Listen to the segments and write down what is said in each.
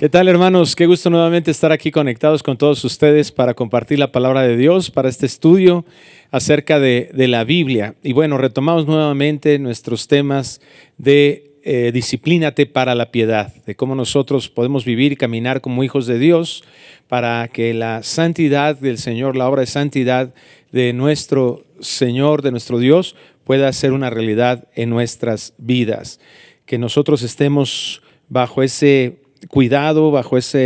¿Qué tal, hermanos? Qué gusto nuevamente estar aquí conectados con todos ustedes para compartir la palabra de Dios, para este estudio acerca de la Biblia. Y bueno, retomamos nuevamente nuestros temas de disciplínate para la piedad, de cómo nosotros podemos vivir y caminar como hijos de Dios para que la santidad del Señor, la obra de santidad de nuestro Señor, de nuestro Dios, pueda ser una realidad en nuestras vidas. Que nosotros estemos bajo ese cuidado, bajo esa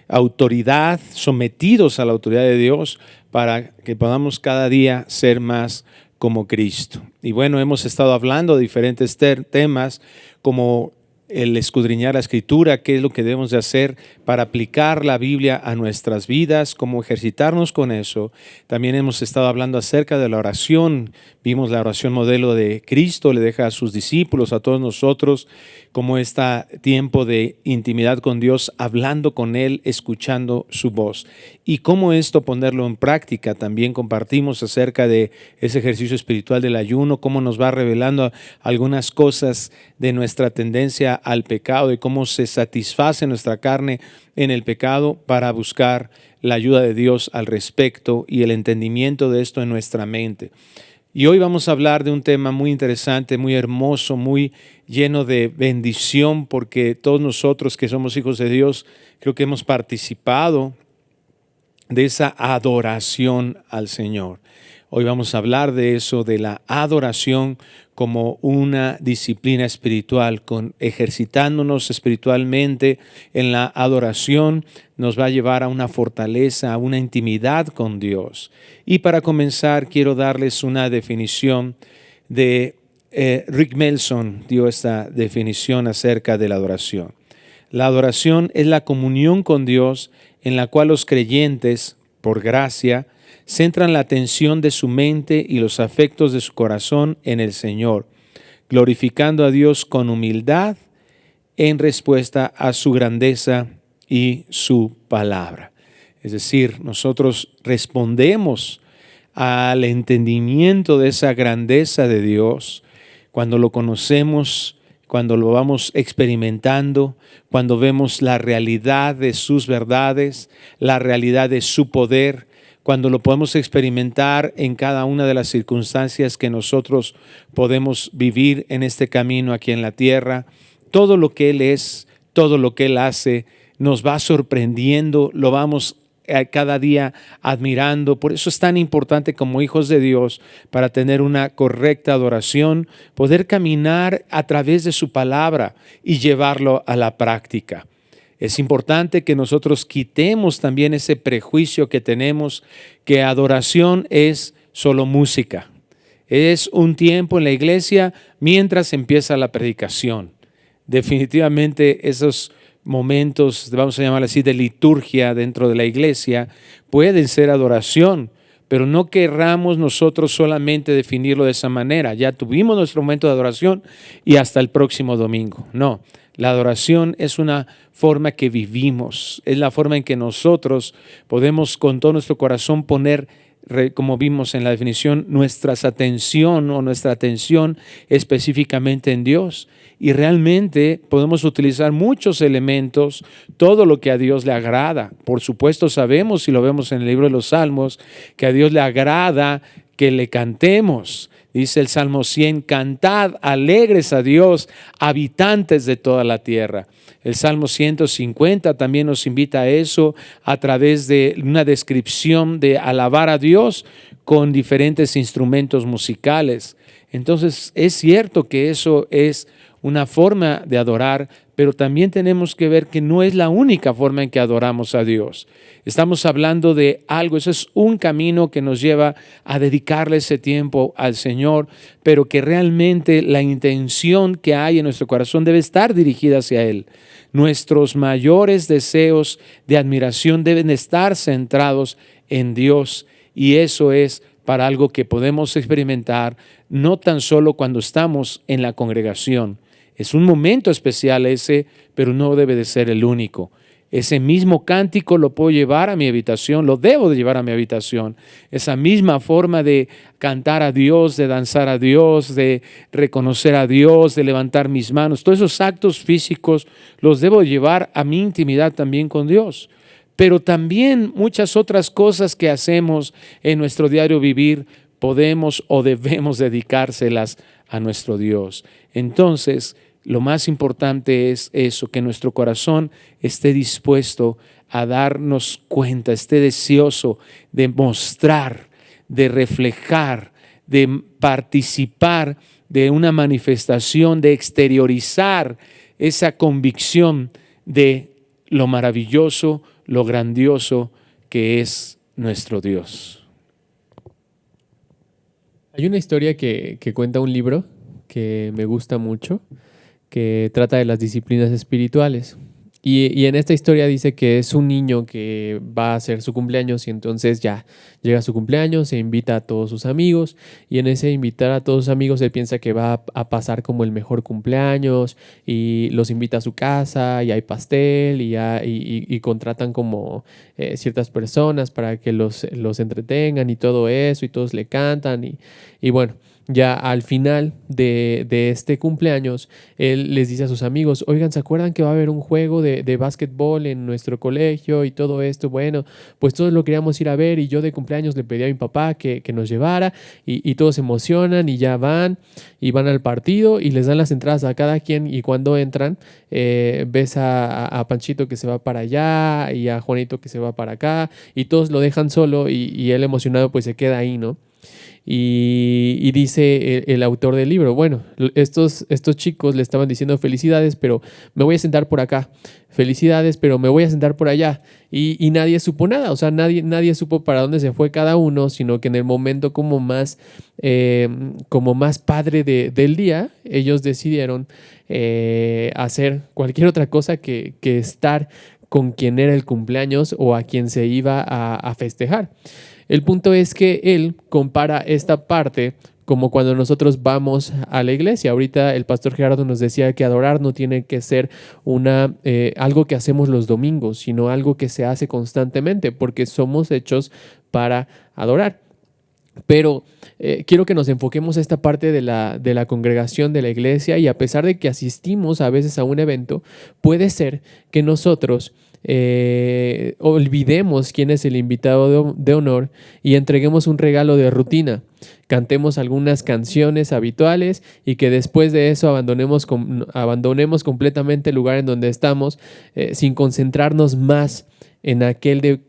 autoridad, sometidos a la autoridad de Dios, para que podamos cada día ser más como Cristo. Y bueno, hemos estado hablando de diferentes temas, como el escudriñar la Escritura, qué es lo que debemos de hacer para aplicar la Biblia a nuestras vidas, cómo ejercitarnos con eso. También hemos estado hablando acerca de la oración. Vimos la oración modelo de Cristo, le deja a sus discípulos, a todos nosotros, como está tiempo de intimidad con Dios, hablando con Él, escuchando su voz. Y cómo esto ponerlo en práctica. También compartimos acerca de ese ejercicio espiritual del ayuno, cómo nos va revelando algunas cosas de nuestra tendencia al pecado y cómo se satisface nuestra carne en el pecado para buscar la ayuda de Dios al respecto y el entendimiento de esto en nuestra mente. Y hoy vamos a hablar de un tema muy interesante, muy hermoso, muy lleno de bendición, porque todos nosotros que somos hijos de Dios, creo que hemos participado de esa adoración al Señor. Hoy vamos a hablar de eso, de la adoración como una disciplina espiritual, ejercitándonos espiritualmente en la adoración, nos va a llevar a una fortaleza, a una intimidad con Dios. Y para comenzar, quiero darles una definición de Rick Melson, dio esta definición acerca de la adoración. La adoración es la comunión con Dios en la cual los creyentes, por gracia, centran la atención de su mente y los afectos de su corazón en el Señor, glorificando a Dios con humildad en respuesta a su grandeza y su palabra. Es decir, nosotros respondemos al entendimiento de esa grandeza de Dios cuando lo conocemos, cuando lo vamos experimentando, cuando vemos la realidad de sus verdades, la realidad de su poder, cuando lo podemos experimentar en cada una de las circunstancias que nosotros podemos vivir en este camino aquí en la tierra. Todo lo que Él es, todo lo que Él hace, nos va sorprendiendo, lo vamos cada día admirando. Por eso es tan importante como hijos de Dios, para tener una correcta adoración, poder caminar a través de su palabra y llevarlo a la práctica. Es importante que nosotros quitemos también ese prejuicio que tenemos, que adoración es solo música. Es un tiempo en la iglesia mientras empieza la predicación. Definitivamente esos momentos, vamos a llamar así, de liturgia dentro de la iglesia, pueden ser adoración, pero no querramos nosotros solamente definirlo de esa manera. Ya tuvimos nuestro momento de adoración y hasta el próximo domingo. No, la adoración es una forma que vivimos, es la forma en que nosotros podemos con todo nuestro corazón poner, como vimos en la definición, nuestra atención específicamente en Dios. Y realmente podemos utilizar muchos elementos, todo lo que a Dios le agrada. Por supuesto sabemos, y lo vemos en el libro de los Salmos, que a Dios le agrada que le cantemos. Dice el Salmo 100, cantad alegres a Dios, habitantes de toda la tierra. El Salmo 150 también nos invita a eso a través de una descripción de alabar a Dios con diferentes instrumentos musicales. Entonces es cierto que eso es una forma de adorar, pero también tenemos que ver que no es la única forma en que adoramos a Dios. Estamos hablando de algo, eso es un camino que nos lleva a dedicarle ese tiempo al Señor, pero que realmente la intención que hay en nuestro corazón debe estar dirigida hacia Él. Nuestros mayores deseos de admiración deben estar centrados en Dios, y eso es para algo que podemos experimentar no tan solo cuando estamos en la congregación. Es un momento especial ese, pero no debe de ser el único. ese mismo cántico lo puedo llevar a mi habitación, lo debo de llevar a mi habitación. Esa misma forma de cantar a Dios, de danzar a Dios, de reconocer a Dios, de levantar mis manos, todos esos actos físicos los debo llevar a mi intimidad también con Dios. Pero también muchas otras cosas que hacemos en nuestro diario vivir podemos o debemos dedicárselas a nuestro Dios. Entonces, lo más importante es eso, que nuestro corazón esté dispuesto a darnos cuenta, esté deseoso de mostrar, de reflejar, de participar de una manifestación, de exteriorizar esa convicción de lo maravilloso, lo grandioso que es nuestro Dios. Hay una historia que cuenta un libro que me gusta mucho, que trata de las disciplinas espirituales. Y en esta historia dice que es un niño que va a hacer su cumpleaños y entonces ya llega su cumpleaños, se invita a todos sus amigos y en ese invitar a todos sus amigos él piensa que va a pasar como el mejor cumpleaños y los invita a su casa y hay pastel y contratan como ciertas personas para que los entretengan y todo eso y todos le cantan y bueno. Ya al final de este cumpleaños, él les dice a sus amigos, oigan, ¿se acuerdan que va a haber un juego de básquetbol en nuestro colegio y todo esto? Bueno, pues todos lo queríamos ir a ver y yo de cumpleaños le pedí a mi papá que nos llevara y todos se emocionan y ya van y van al partido y les dan las entradas a cada quien y cuando entran ves a Panchito que se va para allá y a Juanito que se va para acá y todos lo dejan solo y él emocionado pues se queda ahí, ¿no? Y dice el autor del libro, bueno, estos chicos le estaban diciendo felicidades, pero me voy a sentar por acá, felicidades, pero me voy a sentar por allá. Y nadie supo nada, o sea, nadie supo para dónde se fue cada uno, sino que en el momento como más padre del día, ellos decidieron hacer cualquier otra cosa que estar con quien era el cumpleaños o a quien se iba a festejar. El punto es que él compara esta parte como cuando nosotros vamos a la iglesia. Ahorita el pastor Gerardo nos decía que adorar no tiene que ser algo que hacemos los domingos, sino algo que se hace constantemente, porque somos hechos para adorar. Pero quiero que nos enfoquemos a esta parte de la congregación de la iglesia y a pesar de que asistimos a veces a un evento, puede ser que nosotros olvidemos quién es el invitado de honor y entreguemos un regalo de rutina. Cantemos algunas canciones habituales y que después de eso abandonemos completamente el lugar en donde estamos sin concentrarnos más en aquel de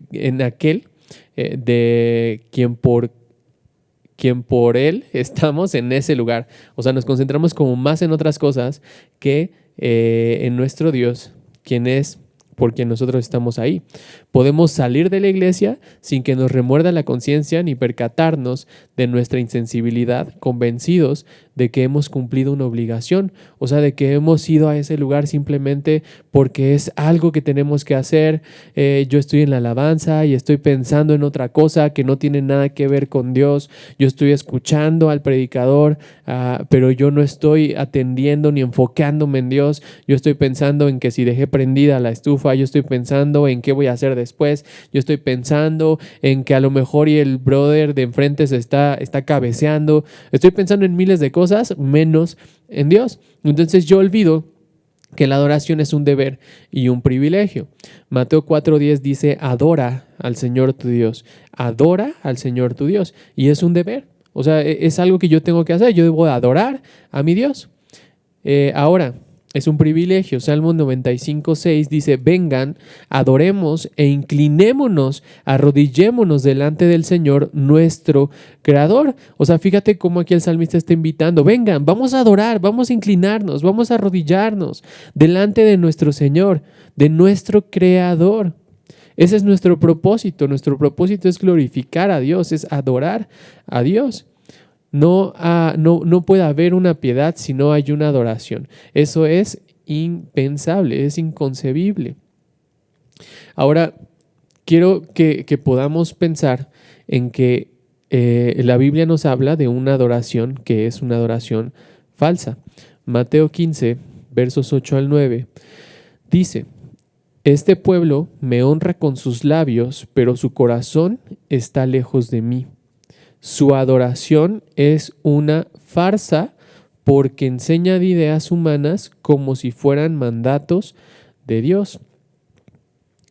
quien por él estamos en ese lugar. O sea, nos concentramos como más en otras cosas que en nuestro Dios, quien es por quien nosotros estamos ahí. Podemos salir de la iglesia sin que nos remuerda la conciencia ni percatarnos de nuestra insensibilidad, convencidos de que hemos cumplido una obligación, o sea, de que hemos ido a ese lugar simplemente porque es algo que tenemos que hacer. Yo estoy en la alabanza y estoy pensando en otra cosa que no tiene nada que ver con Dios. Yo estoy escuchando al predicador, pero yo no estoy atendiendo ni enfocándome en Dios. Yo estoy pensando en que si dejé prendida la estufa, yo estoy pensando en qué voy a hacer después. Yo estoy pensando en que a lo mejor y el brother de enfrente se está cabeceando. Estoy pensando en miles de cosas menos en Dios. Entonces yo olvido que la adoración es un deber y un privilegio. Mateo 4:10 dice, adora al Señor tu Dios. Adora al Señor tu Dios. Y es un deber. O sea, es algo que yo tengo que hacer. Yo debo adorar a mi Dios. Ahora, es un privilegio. Salmo 95:6 dice, vengan, adoremos e inclinémonos, arrodillémonos delante del Señor, nuestro Creador. O sea, fíjate cómo aquí el salmista está invitando, vengan, vamos a adorar, vamos a inclinarnos, vamos a arrodillarnos delante de nuestro Señor, de nuestro Creador. Ese es nuestro propósito. Nuestro propósito es glorificar a Dios, es adorar a Dios. No puede haber una piedad si no hay una adoración. Eso es impensable, es inconcebible. Ahora, quiero que podamos pensar en que la Biblia nos habla de una adoración que es una adoración falsa. Mateo 15, versos 8 al 9, dice, Este pueblo me honra con sus labios, pero su corazón está lejos de mí. Su adoración es una farsa porque enseña de ideas humanas como si fueran mandatos de Dios.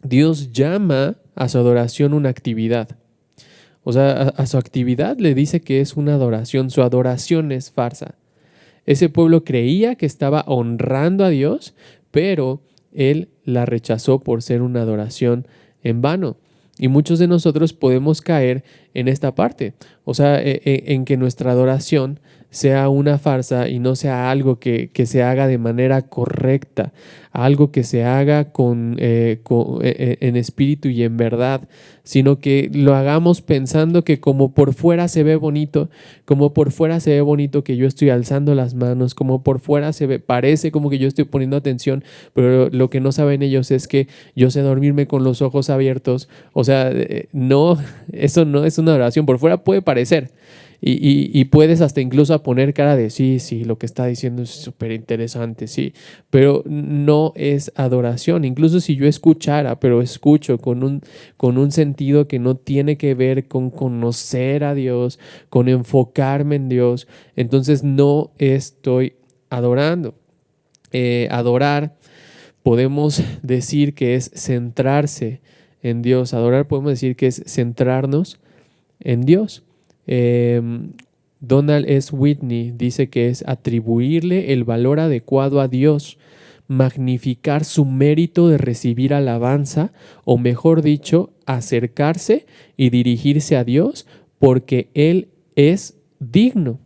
Dios llama a su adoración una actividad. O sea, a su actividad le dice que es una adoración. Su adoración es farsa. Ese pueblo creía que estaba honrando a Dios, pero él la rechazó por ser una adoración en vano. Y muchos de nosotros podemos caer en esta parte, o sea, en que nuestra adoración sea una farsa y no sea algo que se haga de manera correcta, algo que se haga en espíritu y en verdad, sino que lo hagamos pensando que como por fuera se ve bonito, como por fuera se ve bonito que yo estoy alzando las manos, como por fuera parece como que yo estoy poniendo atención, pero lo que no saben ellos es que yo sé dormirme con los ojos abiertos. O sea, no, eso no es una oración. Por fuera puede parecer. Y puedes hasta incluso poner cara de sí, lo que está diciendo es súper interesante, sí, pero no es adoración. Incluso si yo escuchara, pero escucho con un sentido que no tiene que ver con conocer a Dios, con enfocarme en Dios, entonces no estoy adorando. Adorar, podemos decir que es centrarse en Dios. Adorar podemos decir que es centrarnos en Dios. Donald S. Whitney dice que es atribuirle el valor adecuado a Dios, magnificar su mérito de recibir alabanza, o mejor dicho, acercarse y dirigirse a Dios porque Él es digno.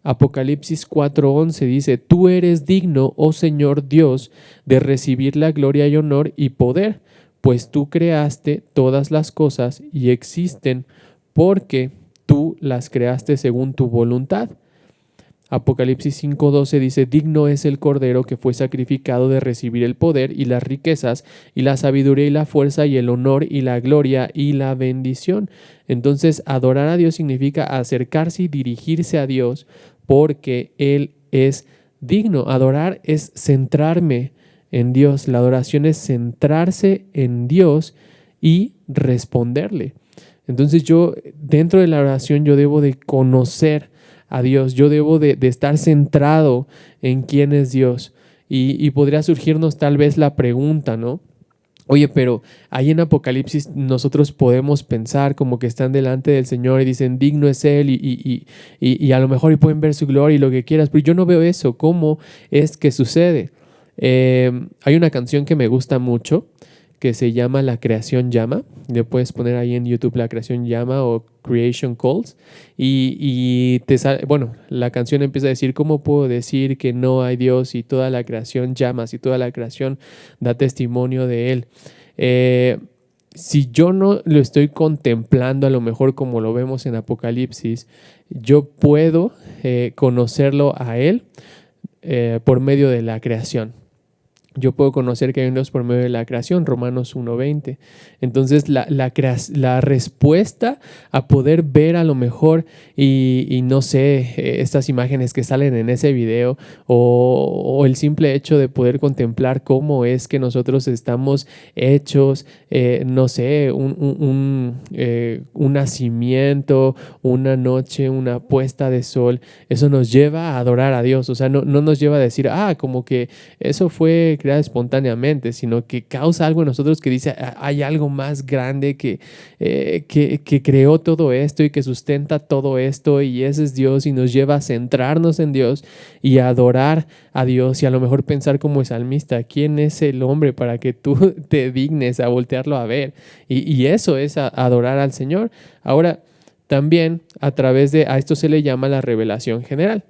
Apocalipsis 4:11 dice: Tú eres digno, oh Señor Dios, de recibir la gloria y honor y poder, pues tú creaste todas las cosas y existen porque tú las creaste según tu voluntad. Apocalipsis 5:12 dice: Digno es el Cordero que fue sacrificado de recibir el poder y las riquezas y la sabiduría y la fuerza y el honor y la gloria y la bendición. Entonces, adorar a Dios significa acercarse y dirigirse a Dios porque Él es digno. Adorar es centrarme en Dios. La adoración es centrarse en Dios y responderle. Entonces yo, dentro de la oración, yo debo de conocer a Dios, yo debo de estar centrado en quién es Dios. Y podría surgirnos tal vez la pregunta, ¿no? Oye, pero ahí en Apocalipsis nosotros podemos pensar como que están delante del Señor y dicen, digno es Él y a lo mejor y pueden ver su gloria y lo que quieras, pero yo no veo eso. ¿Cómo es que sucede? Hay una canción que me gusta mucho que se llama La Creación Llama. Le puedes poner ahí en YouTube La Creación Llama o Creation Calls y te sale, bueno, la canción empieza a decir: ¿cómo puedo decir que no hay Dios si toda la creación llama, si toda la creación da testimonio de Él? Si yo no lo estoy contemplando a lo mejor como lo vemos en Apocalipsis, yo puedo conocerlo a Él por medio de la creación. Yo puedo conocer que hay un Dios por medio de la creación, Romanos 1:20. Entonces, la respuesta a poder ver a lo mejor y no sé, estas imágenes que salen en ese video o el simple hecho de poder contemplar cómo es que nosotros estamos hechos, no sé, un nacimiento, una noche, una puesta de sol, eso nos lleva a adorar a Dios. O sea, no nos lleva a decir, como que eso fue creada espontáneamente, sino que causa algo en nosotros que dice, hay algo más grande que creó todo esto y que sustenta todo esto, y ese es Dios, y nos lleva a centrarnos en Dios y a adorar a Dios, y a lo mejor pensar como el salmista: ¿quién es el hombre para que tú te dignes a voltearlo a ver? Y eso es adorar al Señor. Ahora, también a esto se le llama la revelación general.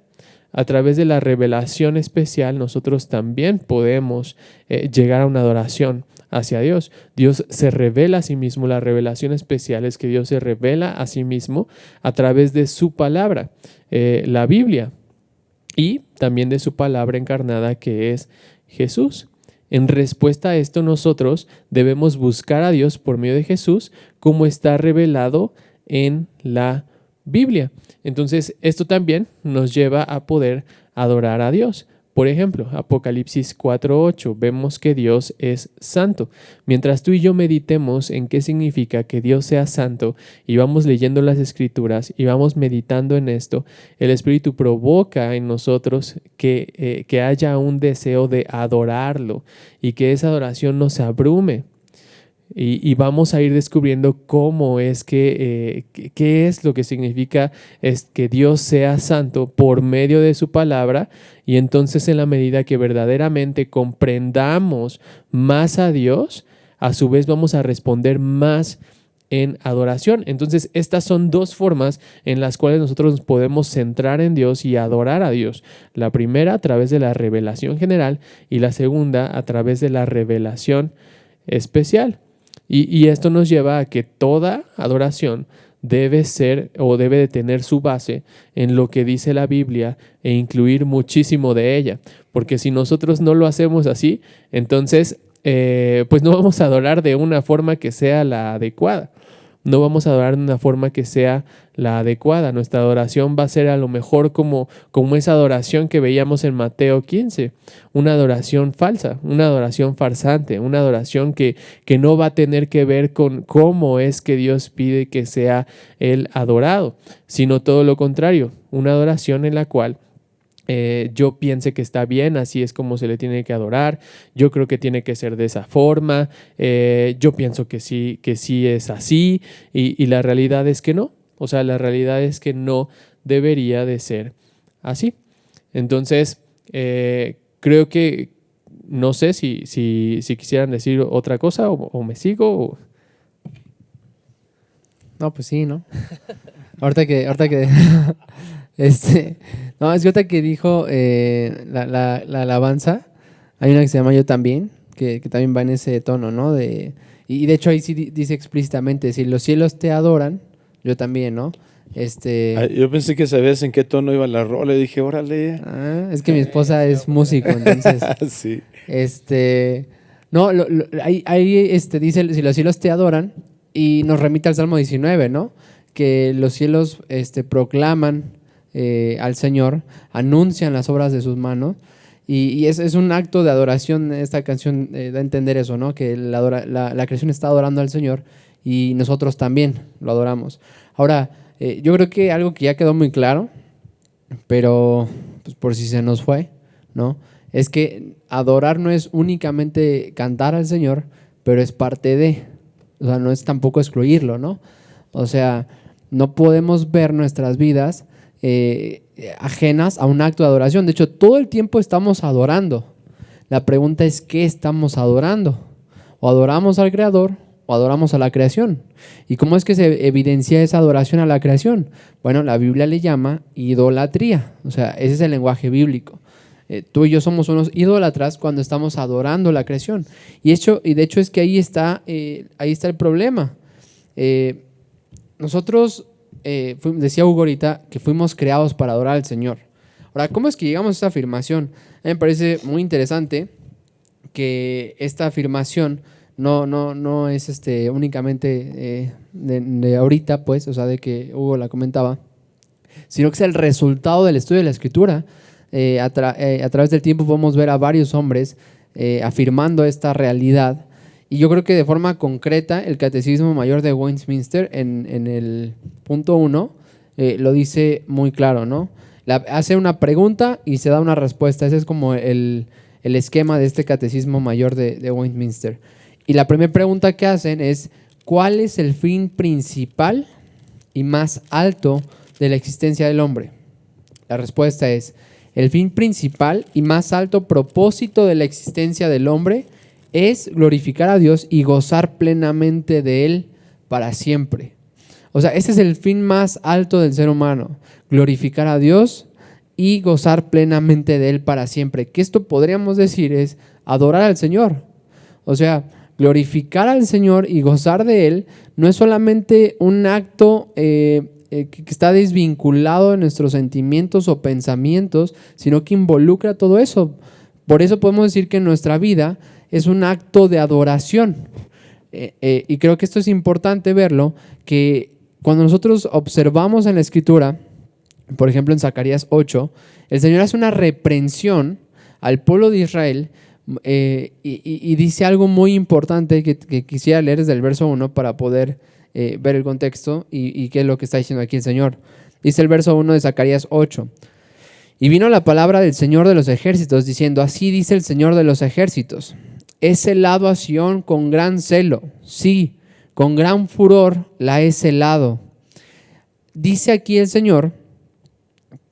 A través de la revelación especial nosotros también podemos llegar a una adoración hacia Dios. Dios se revela a sí mismo. La revelación especial es que Dios se revela a sí mismo a través de su palabra, la Biblia, y también de su palabra encarnada, que es Jesús. En respuesta a esto, nosotros debemos buscar a Dios por medio de Jesús, como está revelado en la Biblia. Entonces, esto también nos lleva a poder adorar a Dios. Por ejemplo, Apocalipsis 4:8, vemos que Dios es santo. Mientras tú y yo meditemos en qué significa que Dios sea santo y vamos leyendo las Escrituras y vamos meditando en esto, el Espíritu provoca en nosotros que haya un deseo de adorarlo y que esa adoración nos abrume. Y vamos a ir descubriendo cómo es qué es lo que significa es que Dios sea santo por medio de su palabra, y entonces en la medida que verdaderamente comprendamos más a Dios, a su vez vamos a responder más en adoración. Entonces estas son dos formas en las cuales nosotros nos podemos centrar en Dios y adorar a Dios. La primera a través de la revelación general y la segunda a través de la revelación especial. Y esto nos lleva a que toda adoración debe ser o debe de tener su base en lo que dice la Biblia e incluir muchísimo de ella. Porque si nosotros no lo hacemos así, entonces pues no vamos a adorar de una forma que sea la adecuada. No vamos a adorar de una forma que sea la adecuada. Nuestra adoración va a ser a lo mejor como esa adoración que veíamos en Mateo 15. Una adoración falsa, una adoración farsante, una adoración que no va a tener que ver con cómo es que Dios pide que sea Él adorado, sino todo lo contrario, una adoración en la cual yo piense que está bien, así es como se le tiene que adorar, yo creo que tiene que ser de esa forma, yo pienso que sí es así, y la realidad es que no, o sea, la realidad es que no debería de ser así. Entonces, creo que, no sé si quisieran decir otra cosa o me sigo. No, pues sí, ¿no? ahorita que no, es que ahorita que dijo la alabanza, hay una que se llama Yo También, que también va en ese tono, ¿no? Y de hecho ahí sí dice explícitamente, si los cielos te adoran, yo también, ¿no? Yo pensé que sabías en qué tono iba la rola y dije, órale. Es que mi esposa es músico, entonces. Sí. No, ahí dice, si los cielos te adoran, y nos remite al Salmo 19, ¿no? Que los cielos proclaman al Señor, anuncian las obras de sus manos, y es un acto de adoración. Esta canción da a entender eso, ¿no? Que la creación está adorando al Señor y nosotros también lo adoramos. Ahora, yo creo que algo que ya quedó muy claro, pero pues por si se nos fue, ¿no? Es que adorar no es únicamente cantar al Señor, pero es parte de, o sea, no es tampoco excluirlo, ¿no? O sea, no podemos ver nuestras vidas ajenas a un acto de adoración. De hecho, todo el tiempo estamos adorando. La pregunta es, ¿qué estamos adorando? ¿O adoramos al Creador o adoramos a la creación? ¿Y cómo es que se evidencia esa adoración a la creación? Bueno, la Biblia le llama idolatría. O sea, ese es el lenguaje bíblico. Tú y yo somos unos idólatras cuando estamos adorando la creación. Y de hecho es que ahí está el problema. Nosotros, decía Hugo ahorita, que fuimos creados para adorar al Señor. Ahora, ¿cómo es que llegamos a esta afirmación? A mí me parece muy interesante que esta afirmación no es únicamente de ahorita, pues, o sea, de que Hugo la comentaba, sino que es el resultado del estudio de la Escritura. A través del tiempo podemos ver a varios hombres afirmando esta realidad, y yo creo que de forma concreta el Catecismo Mayor de Westminster en el punto 1 lo dice muy claro, ¿no? Hace una pregunta y se da una respuesta. Ese es como el esquema de este Catecismo Mayor de Westminster. Y la primera pregunta que hacen es: ¿cuál es el fin principal y más alto de la existencia del hombre? La respuesta es: el fin principal y más alto propósito de la existencia del hombre es glorificar a Dios y gozar plenamente de Él para siempre. O sea, ese es el fin más alto del ser humano: glorificar a Dios y gozar plenamente de Él para siempre. Que esto podríamos decir es adorar al Señor. O sea, glorificar al Señor y gozar de Él no es solamente un acto que está desvinculado de nuestros sentimientos o pensamientos, sino que involucra todo eso. Por eso podemos decir que nuestra vida es un acto de adoración. Y creo que esto es importante verlo, que cuando nosotros observamos en la Escritura, por ejemplo en Zacarías 8, el Señor hace una reprensión al pueblo de Israel y dice algo muy importante que quisiera leer desde el verso 1 para poder ver el contexto y qué es lo que está diciendo aquí el Señor. Dice el verso 1 de Zacarías 8. Y vino la palabra del Señor de los ejércitos, diciendo, así dice el Señor de los ejércitos, he celado a Sión con gran celo, sí, con gran furor la he celado. Dice aquí el Señor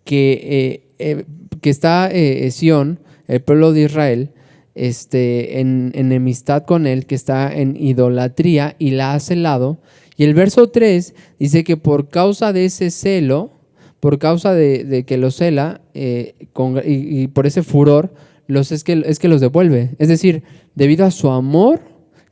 que está Sión, el pueblo de Israel, en enemistad con él, que está en idolatría y la ha celado. Y el verso 3 dice que por causa de ese celo, por causa de que los cela y por ese furor, es que los devuelve. Es decir, debido a su amor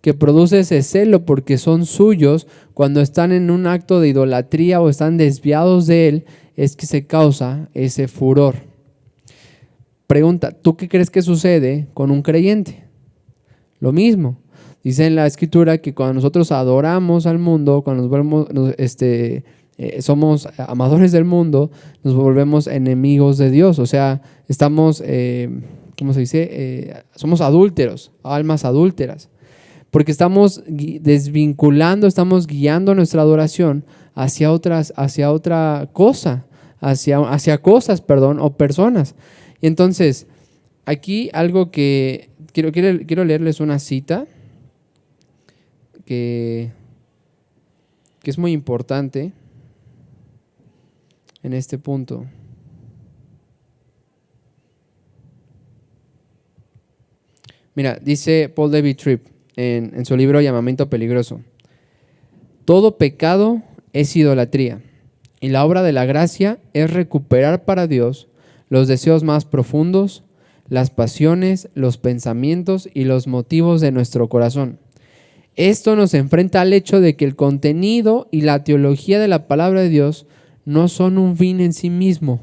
que produce ese celo porque son suyos, cuando están en un acto de idolatría o están desviados de él, es que se causa ese furor. Pregunta, ¿tú qué crees que sucede con un creyente? Lo mismo. Dice en la Escritura que cuando nosotros adoramos al mundo, cuando nos volvemos, somos amadores del mundo, nos volvemos enemigos de Dios. O sea, estamos, ¿cómo se dice? Somos adúlteros, almas adúlteras. Porque estamos desvinculando, estamos guiando nuestra adoración hacia otra cosa, hacia cosas, o personas. Y entonces, aquí algo que quiero leerles una cita que es muy importante en este punto. Mira, dice Paul David Tripp en su libro Llamamiento Peligroso: todo pecado es idolatría y la obra de la gracia es recuperar para Dios los deseos más profundos, las pasiones, los pensamientos y los motivos de nuestro corazón. Esto nos enfrenta al hecho de que el contenido y la teología de la palabra de Dios no son un fin en sí mismo,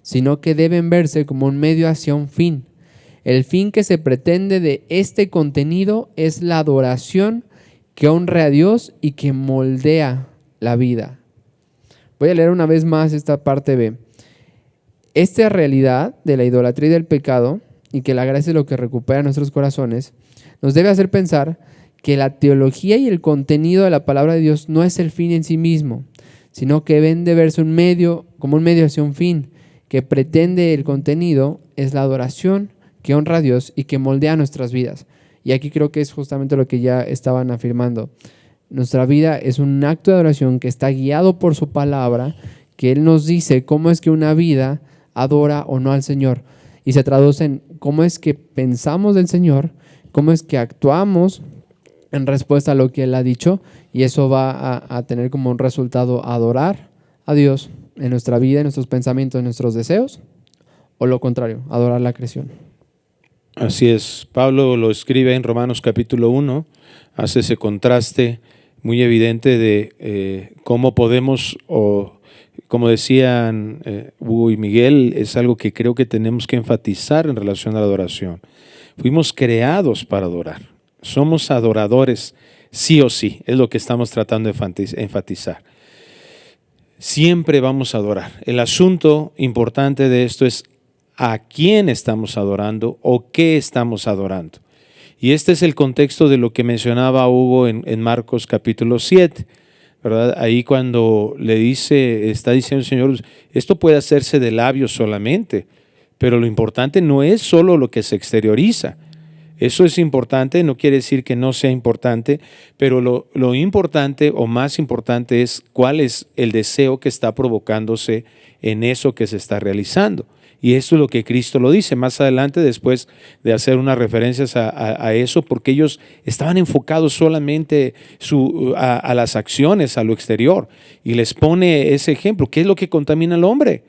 sino que deben verse como un medio hacia un fin. El fin que se pretende de este contenido es la adoración que honre a Dios y que moldea la vida. Voy a leer una vez más esta parte B. Esta realidad de la idolatría y del pecado, y que la gracia es lo que recupera nuestros corazones, nos debe hacer pensar que la teología y el contenido de la palabra de Dios no es el fin en sí mismo, sino que deben de verse como un medio hacia un fin, que pretende el contenido es la adoración que honra a Dios y que moldea nuestras vidas. Y aquí creo que es justamente lo que ya estaban afirmando. Nuestra vida es un acto de adoración que está guiado por su palabra, que Él nos dice cómo es que una vida adora o no al Señor. Y se traduce en cómo es que pensamos del Señor, cómo es que actuamos en respuesta a lo que Él ha dicho, y eso va a tener como un resultado adorar a Dios en nuestra vida, en nuestros pensamientos, en nuestros deseos, o lo contrario, adorar la creación. Así es, Pablo lo escribe en Romanos capítulo 1, hace ese contraste muy evidente de cómo podemos, o como decían Hugo y Miguel, es algo que creo que tenemos que enfatizar en relación a la adoración. Fuimos creados para adorar, somos adoradores sí o sí, es lo que estamos tratando de enfatizar. Siempre vamos a adorar. El asunto importante de esto es a quién estamos adorando o qué estamos adorando. Y este es el contexto de lo que mencionaba Hugo en Marcos capítulo 7, ¿verdad? Ahí cuando está diciendo el Señor, esto puede hacerse de labios solamente, pero lo importante no es solo lo que se exterioriza. Eso es importante, no quiere decir que no sea importante, pero lo importante o más importante es cuál es el deseo que está provocándose en eso que se está realizando. Y esto es lo que Cristo lo dice más adelante, después de hacer unas referencias a eso, porque ellos estaban enfocados solamente a las acciones, a lo exterior. Y les pone ese ejemplo, ¿qué es lo que contamina al hombre?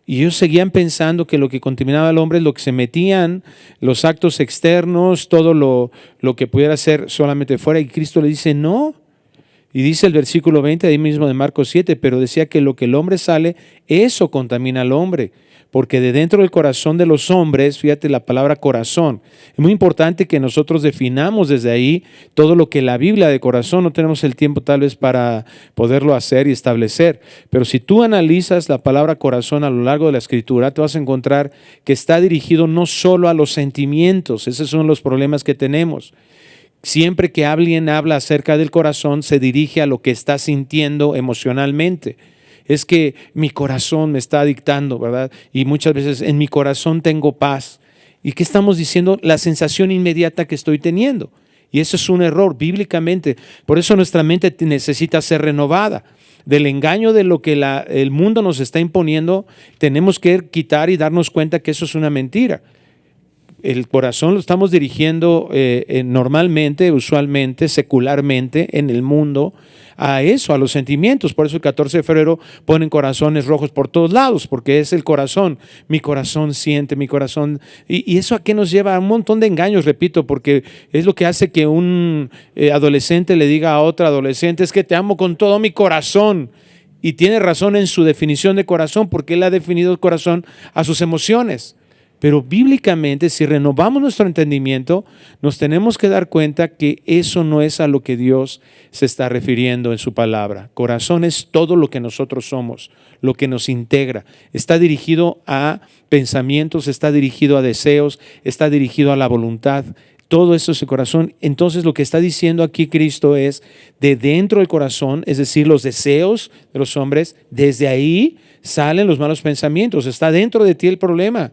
Y ellos seguían pensando que lo que contaminaba al hombre es lo que se metían, los actos externos, todo lo que pudiera ser solamente fuera. Y Cristo le dice, no. Y dice el versículo 20, ahí mismo de Marcos 7, pero decía que lo que el hombre sale, eso contamina al hombre. porque de dentro del corazón de los hombres, fíjate la palabra corazón, es muy importante que nosotros definamos desde ahí todo lo que la Biblia de corazón, no tenemos el tiempo tal vez para poderlo hacer y establecer, pero si tú analizas la palabra corazón a lo largo de la Escritura, te vas a encontrar que está dirigido no solo a los sentimientos, esos son los problemas que tenemos. Siempre que alguien habla acerca del corazón, se dirige a lo que está sintiendo emocionalmente. Es que mi corazón me está dictando, ¿verdad? Y muchas veces en mi corazón tengo paz. ¿Y qué estamos diciendo? La sensación inmediata que estoy teniendo. Y eso es un error bíblicamente. Por eso nuestra mente necesita ser renovada. Del engaño de lo que el mundo nos está imponiendo, tenemos que quitar y darnos cuenta que eso es una mentira. El corazón lo estamos dirigiendo normalmente, usualmente, secularmente en el mundo a eso, a los sentimientos. Por eso el 14 de febrero ponen corazones rojos por todos lados, porque es el corazón. Mi corazón siente, mi corazón. ¿Y eso a qué nos lleva? A un montón de engaños, repito, porque es lo que hace que un adolescente le diga a otro adolescente, es que te amo con todo mi corazón. Y tiene razón en su definición de corazón, porque él ha definido el corazón a sus emociones. Pero bíblicamente, si renovamos nuestro entendimiento, nos tenemos que dar cuenta que eso no es a lo que Dios se está refiriendo en su palabra. Corazón es todo lo que nosotros somos, lo que nos integra. Está dirigido a pensamientos, está dirigido a deseos, está dirigido a la voluntad. Todo eso es el corazón. Entonces lo que está diciendo aquí Cristo es de dentro del corazón, es decir, los deseos de los hombres, desde ahí salen los malos pensamientos. Está dentro de ti el problema.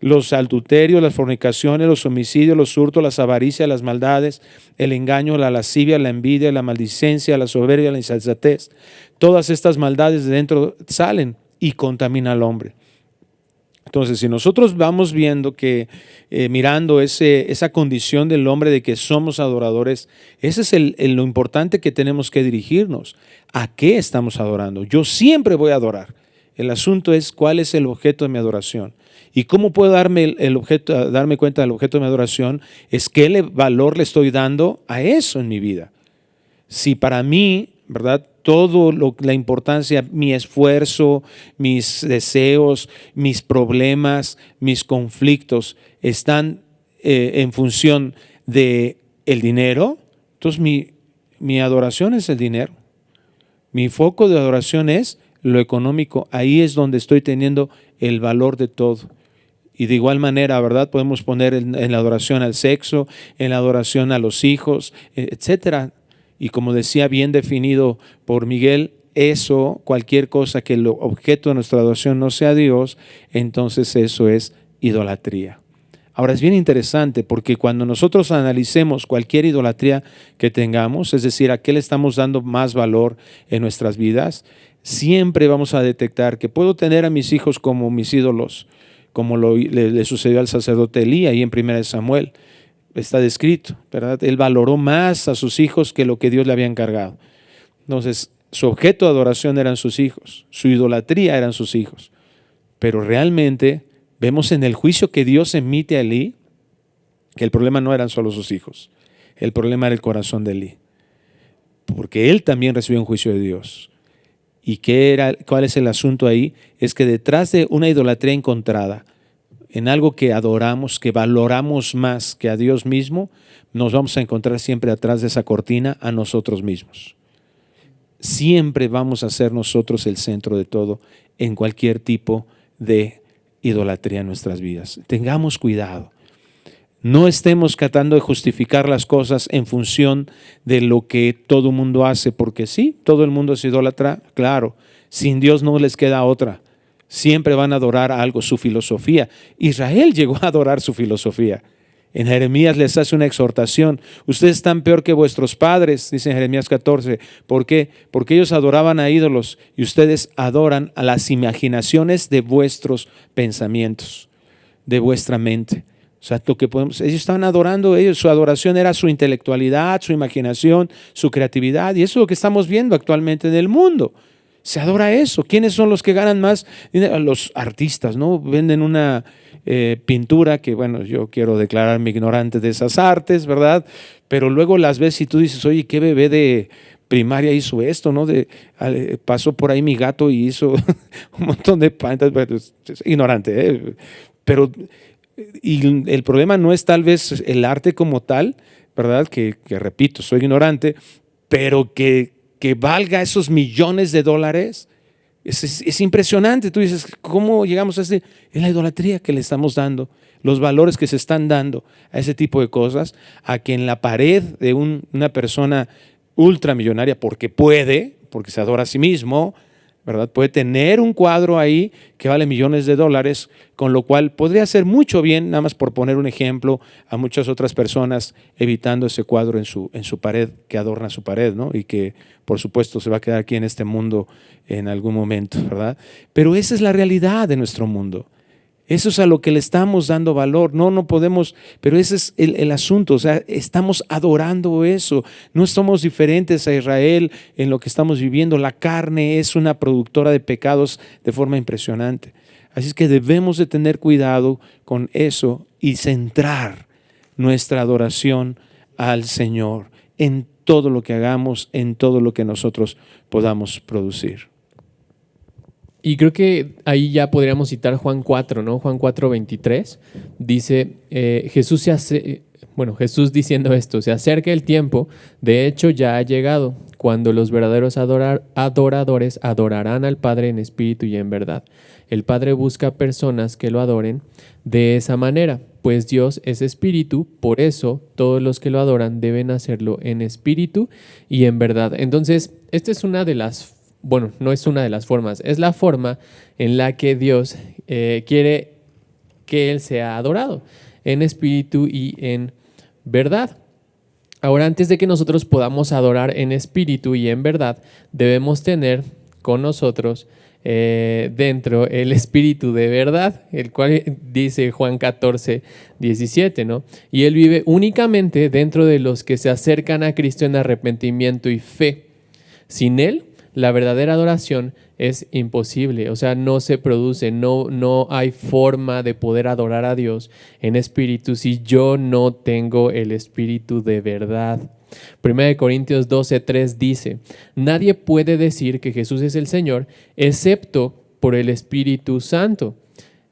Los adulterios, las fornicaciones, los homicidios, los hurtos, las avaricias, las maldades, el engaño, la lascivia, la envidia, la maldicencia, la soberbia, la insensatez. Todas estas maldades de dentro salen y contaminan al hombre. Entonces, si nosotros vamos viendo que, mirando esa condición del hombre de que somos adoradores, ese es lo importante que tenemos que dirigirnos. ¿A qué estamos adorando? Yo siempre voy a adorar. El asunto es cuál es el objeto de mi adoración. ¿Y cómo puedo darme cuenta del objeto de mi adoración? Es qué valor le estoy dando a eso en mi vida. Si para mí, ¿verdad? La importancia, mi esfuerzo, mis deseos, mis problemas, mis conflictos están en función de el dinero, entonces mi adoración es el dinero. Mi foco de adoración es lo económico. Ahí es donde estoy teniendo el valor de todo. Y de igual manera, ¿verdad? Podemos poner en la adoración al sexo, en la adoración a los hijos, etcétera. Y como decía bien definido por Miguel, eso, cualquier cosa que el objeto de nuestra adoración no sea Dios, entonces eso es idolatría. Ahora es bien interesante porque cuando nosotros analicemos cualquier idolatría que tengamos, es decir, a qué le estamos dando más valor en nuestras vidas, siempre vamos a detectar que puedo tener a mis hijos como mis ídolos, como le sucedió al sacerdote Elí ahí en 1 Samuel. Está descrito, ¿verdad? Él valoró más a sus hijos que lo que Dios le había encargado. Entonces, su objeto de adoración eran sus hijos, su idolatría eran sus hijos. Pero realmente vemos en el juicio que Dios emite a Elí que el problema no eran solo sus hijos, el problema era el corazón de Elí, porque él también recibió un juicio de Dios. ¿Y cuál es el asunto ahí? Es que detrás de una idolatría encontrada, en algo que adoramos, que valoramos más que a Dios mismo, nos vamos a encontrar siempre atrás de esa cortina a nosotros mismos. Siempre vamos a ser nosotros el centro de todo en cualquier tipo de idolatría en nuestras vidas. Tengamos cuidado. No estemos tratando de justificar las cosas en función de lo que todo el mundo hace, porque sí, todo el mundo es idólatra, claro, sin Dios no les queda otra. Siempre van a adorar algo, su filosofía. Israel llegó a adorar su filosofía. En Jeremías les hace una exhortación. Ustedes están peor que vuestros padres, dice en Jeremías 14. ¿Por qué? Porque ellos adoraban a ídolos y ustedes adoran a las imaginaciones de vuestros pensamientos, de vuestra mente. O sea, ellos estaban adorando, su adoración era su intelectualidad, su imaginación, su creatividad, y eso es lo que estamos viendo actualmente en el mundo. Se adora eso. ¿Quiénes son los que ganan más? Los artistas, ¿no? Venden una pintura que, bueno, yo quiero declararme ignorante de esas artes, ¿verdad? Pero luego las ves y tú dices, oye, qué bebé primaria hizo esto, ¿no? Pasó por ahí mi gato y hizo un montón de plantas, ignorante, ¿eh? Pero y el problema no es tal vez el arte como tal, ¿verdad? Que repito, soy ignorante, pero que valga esos millones de dólares. Es impresionante. Tú dices, ¿cómo llegamos a es la idolatría que le estamos dando, los valores que se están dando a ese tipo de cosas, a que en la pared de una persona ultramillonaria, porque se adora a sí mismo, ¿verdad? Puede tener un cuadro ahí que vale millones de dólares, con lo cual podría hacer mucho bien, nada más por poner un ejemplo, a muchas otras personas evitando ese cuadro en su pared, que adorna su pared, ¿no? Y que por supuesto se va a quedar aquí en este mundo en algún momento, ¿verdad? Pero esa es la realidad de nuestro mundo. Eso es a lo que le estamos dando valor. No podemos, pero ese es el asunto. O sea, estamos adorando eso. No somos diferentes a Israel en lo que estamos viviendo. La carne es una productora de pecados de forma impresionante. Así es que debemos de tener cuidado con eso y centrar nuestra adoración al Señor en todo lo que hagamos, en todo lo que nosotros podamos producir. Y creo que ahí ya podríamos citar Juan 4, ¿no? Juan 4:23 dice, Jesús diciendo esto, se acerca el tiempo, de hecho ya ha llegado, cuando los verdaderos adoradores adorarán al Padre en espíritu y en verdad. El Padre busca personas que lo adoren de esa manera, pues Dios es espíritu, por eso todos los que lo adoran deben hacerlo en espíritu y en verdad. Entonces, esta es una de las no es una de las formas, es la forma en la que Dios quiere que Él sea adorado, en espíritu y en verdad. Ahora, antes de que nosotros podamos adorar en espíritu y en verdad, debemos tener con nosotros dentro el espíritu de verdad, el cual dice Juan 14:17, ¿no? Y Él vive únicamente dentro de los que se acercan a Cristo en arrepentimiento y fe. Sin Él, la verdadera adoración es imposible, o sea, no se produce, no hay forma de poder adorar a Dios en espíritu si yo no tengo el espíritu de verdad. 1 Corintios 12:3 dice, nadie puede decir que Jesús es el Señor excepto por el Espíritu Santo.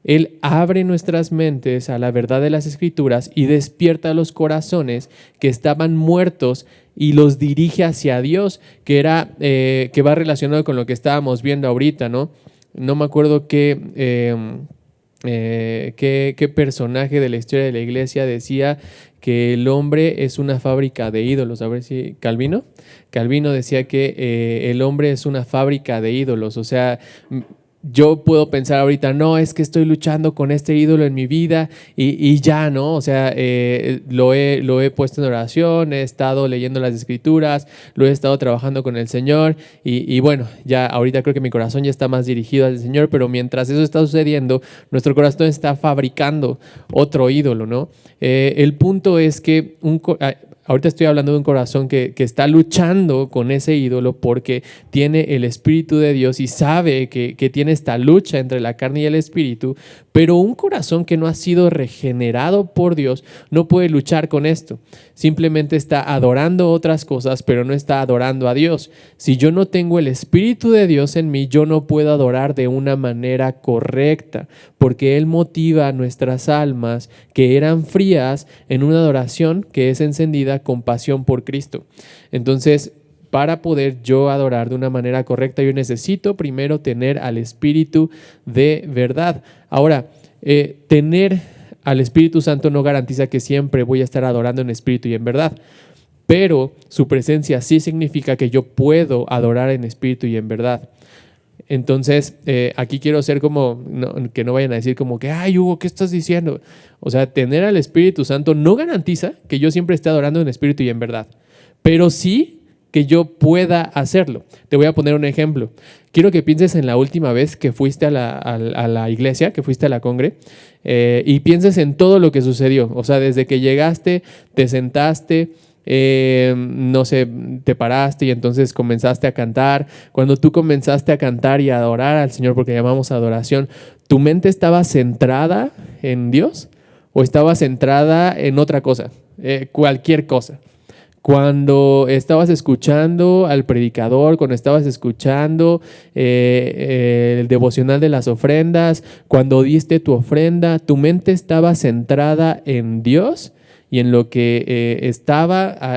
Él abre nuestras mentes a la verdad de las Escrituras y despierta los corazones que estaban muertos y los dirige hacia Dios, que va relacionado con lo que estábamos viendo ahorita, ¿no? No me acuerdo qué personaje de la historia de la iglesia decía que el hombre es una fábrica de ídolos. A ver si Calvino decía que el hombre es una fábrica de ídolos, o sea, yo puedo pensar ahorita, no, es que estoy luchando con este ídolo en mi vida y ya, ¿no? O sea, lo he puesto en oración, he estado leyendo las Escrituras, lo he estado trabajando con el Señor y bueno, ya ahorita creo que mi corazón ya está más dirigido al Señor, pero mientras eso está sucediendo, nuestro corazón está fabricando otro ídolo, ¿no? El punto es que ahorita estoy hablando de un corazón que está luchando con ese ídolo porque tiene el Espíritu de Dios y sabe que tiene esta lucha entre la carne y el Espíritu, pero un corazón que no ha sido regenerado por Dios no puede luchar con esto. Simplemente está adorando otras cosas, pero no está adorando a Dios. Si yo no tengo el Espíritu de Dios en mí, yo no puedo adorar de una manera correcta, porque Él motiva nuestras almas que eran frías en una adoración que es encendida con pasión por Cristo. Entonces, para poder yo adorar de una manera correcta, yo necesito primero tener al Espíritu de verdad. Ahora, tener al Espíritu Santo no garantiza que siempre voy a estar adorando en espíritu y en verdad, pero su presencia sí significa que yo puedo adorar en espíritu y en verdad. Entonces, aquí quiero ser que no vayan a decir como que, ay, Hugo, ¿qué estás diciendo? O sea, tener al Espíritu Santo no garantiza que yo siempre esté adorando en espíritu y en verdad, pero sí que yo pueda hacerlo. Te voy a poner un ejemplo. Quiero que pienses en la última vez que fuiste a la iglesia, que fuiste a la congre, y pienses en todo lo que sucedió. O sea, desde que llegaste, te sentaste, no sé, te paraste y entonces comenzaste a cantar. Cuando tú comenzaste a cantar y a adorar al Señor, porque llamamos adoración, ¿tu mente estaba centrada en Dios o estaba centrada en otra cosa? Cualquier cosa. cuando estabas escuchando al predicador, cuando estabas escuchando el devocional de las ofrendas, cuando diste tu ofrenda, tu mente estaba centrada en Dios y en lo que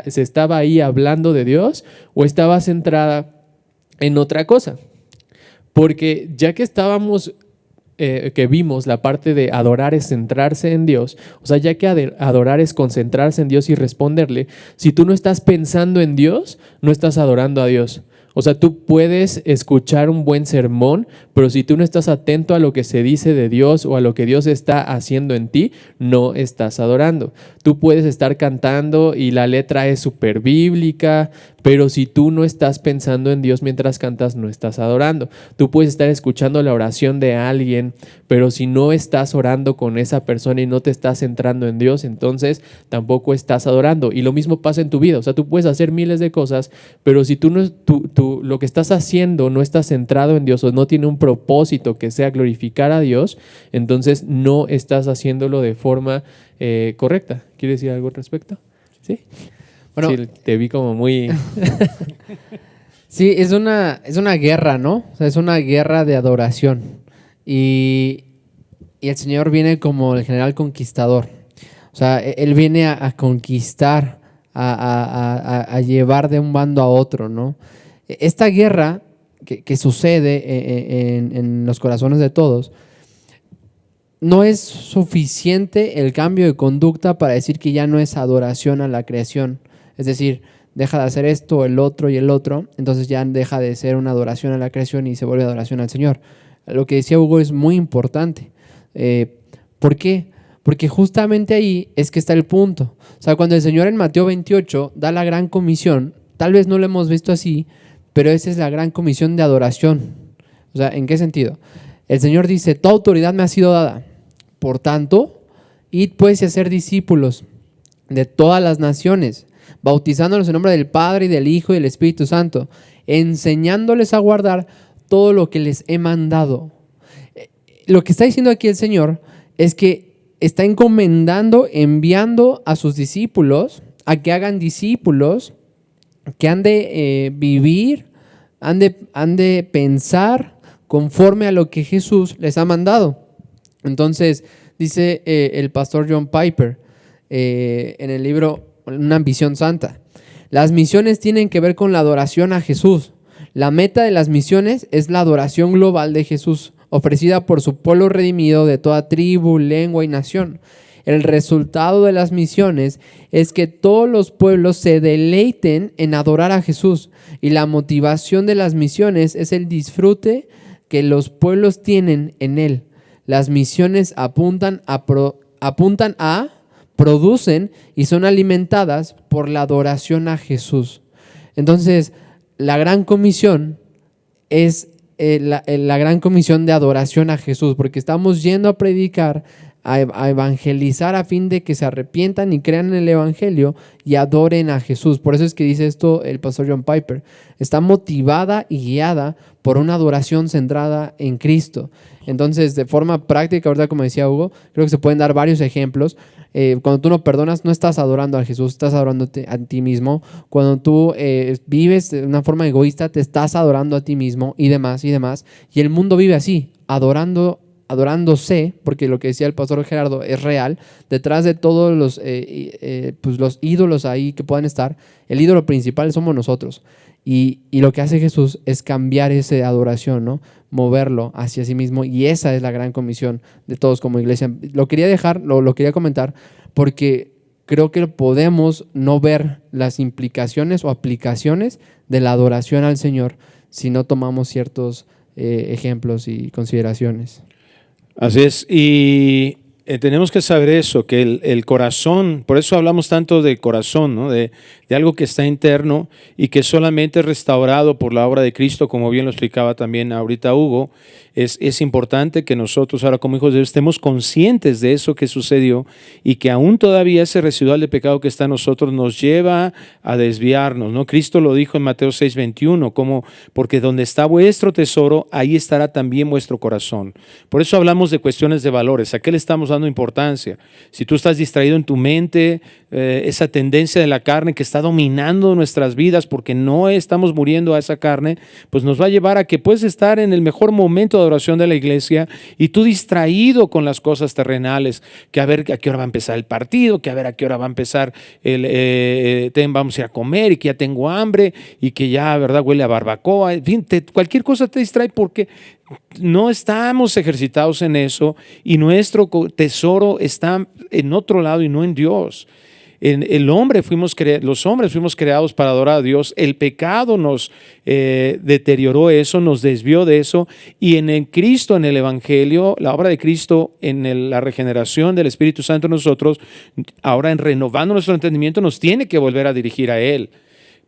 se estaba ahí hablando de Dios, o estaba centrada en otra cosa. Porque ya que que vimos la parte de adorar es centrarse en Dios, o sea, ya que adorar es concentrarse en Dios y responderle, si tú no estás pensando en Dios, no estás adorando a Dios. O sea, tú puedes escuchar un buen sermón, pero si tú no estás atento a lo que se dice de Dios o a lo que Dios está haciendo en ti, no estás adorando. Tú puedes estar cantando y la letra es súper bíblica, pero si tú no estás pensando en Dios mientras cantas, no estás adorando. Tú puedes estar escuchando la oración de alguien, pero si no estás orando con esa persona y no te estás centrando en Dios, entonces tampoco estás adorando. Y lo mismo pasa en tu vida. O sea, tú puedes hacer miles de cosas, pero si lo que estás haciendo no está centrado en Dios o no tiene un propósito que sea glorificar a Dios, entonces no estás haciéndolo de forma correcta. ¿Quieres decir algo al respecto? ¿Sí? Bueno, sí, te vi como muy... Sí, es una guerra, ¿no? O sea, es una guerra de adoración. Y el Señor viene como el general conquistador. O sea, Él viene a conquistar, a llevar de un bando a otro, ¿no? Esta guerra que sucede en los corazones de todos, no es suficiente el cambio de conducta para decir que ya no es adoración a la creación. Es decir, deja de hacer esto, el otro y el otro, entonces ya deja de ser una adoración a la creación y se vuelve adoración al Señor. Lo que decía Hugo es muy importante. ¿Por qué? Porque justamente ahí es que está el punto. O sea, cuando el Señor en Mateo 28 da la gran comisión, tal vez no lo hemos visto así, pero esa es la gran comisión de adoración. O sea, ¿en qué sentido? El Señor dice, toda autoridad me ha sido dada. Por tanto, id pues y hacer discípulos de todas las naciones, bautizándolos en nombre del Padre y del Hijo y del Espíritu Santo, enseñándoles a guardar todo lo que les he mandado. Lo que está diciendo aquí el Señor es que está encomendando, enviando a sus discípulos a que hagan discípulos, que han de vivir, han de pensar conforme a lo que Jesús les ha mandado. Entonces, dice el pastor John Piper en el libro Una Visión Santa, las misiones tienen que ver con la adoración a Jesús. La meta de las misiones es la adoración global de Jesús, ofrecida por su pueblo redimido de toda tribu, lengua y nación. El resultado de las misiones es que todos los pueblos se deleiten en adorar a Jesús, y la motivación de las misiones es el disfrute que los pueblos tienen en Él. Las misiones apuntan a, producen y son alimentadas por la adoración a Jesús. Entonces, la gran comisión es la gran comisión de adoración a Jesús, porque estamos yendo a predicar, a evangelizar a fin de que se arrepientan y crean en el evangelio y adoren a Jesús. Por eso es que dice esto el pastor John Piper. Está motivada y guiada por una adoración centrada en Cristo. Entonces, de forma práctica, ahorita como decía Hugo, creo que se pueden dar varios ejemplos. Cuando tú no perdonas, no estás adorando a Jesús, estás adorándote a ti mismo. Cuando tú vives de una forma egoísta, te estás adorando a ti mismo y demás y demás. Y el mundo vive así, adorándose, porque lo que decía el pastor Gerardo es real. Detrás de todos los ídolos ahí que puedan estar, el ídolo principal somos nosotros. Y lo que hace Jesús es cambiar esa adoración, ¿no? Moverlo hacia sí mismo, y esa es la gran comisión de todos como iglesia. Lo quería lo quería comentar porque creo que podemos no ver las implicaciones o aplicaciones de la adoración al Señor si no tomamos ciertos ejemplos y consideraciones. Así es, y tenemos que saber eso, que el corazón, por eso hablamos tanto de corazón, ¿no? De algo que está interno y que solamente es restaurado por la obra de Cristo, como bien lo explicaba también ahorita Hugo. Es importante que nosotros ahora como hijos de Dios estemos conscientes de eso que sucedió y que aún todavía ese residual de pecado que está en nosotros nos lleva a desviarnos, ¿no? Cristo lo dijo en Mateo 6:21, como porque donde está vuestro tesoro, ahí estará también vuestro corazón. Por eso hablamos de cuestiones de valores. ¿A qué le estamos dando importancia? Si tú estás distraído en tu mente, esa tendencia de la carne que está dominando nuestras vidas porque no estamos muriendo a esa carne, pues nos va a llevar a que puedes estar en el mejor momento de adoración de la iglesia y tú distraído con las cosas terrenales, que a ver a qué hora va a empezar el partido, que a ver a qué hora va a empezar vamos a ir a comer y que ya tengo hambre y que ya, ¿verdad?, huele a barbacoa. En fin, cualquier cosa te distrae porque no estamos ejercitados en eso y nuestro tesoro está en otro lado y no en Dios. Los hombres fuimos creados para adorar a Dios. El pecado nos deterioró eso, nos desvió de eso. Y en el Cristo, en el Evangelio, la obra de Cristo en la regeneración del Espíritu Santo en nosotros, ahora en renovando nuestro entendimiento, nos tiene que volver a dirigir a Él.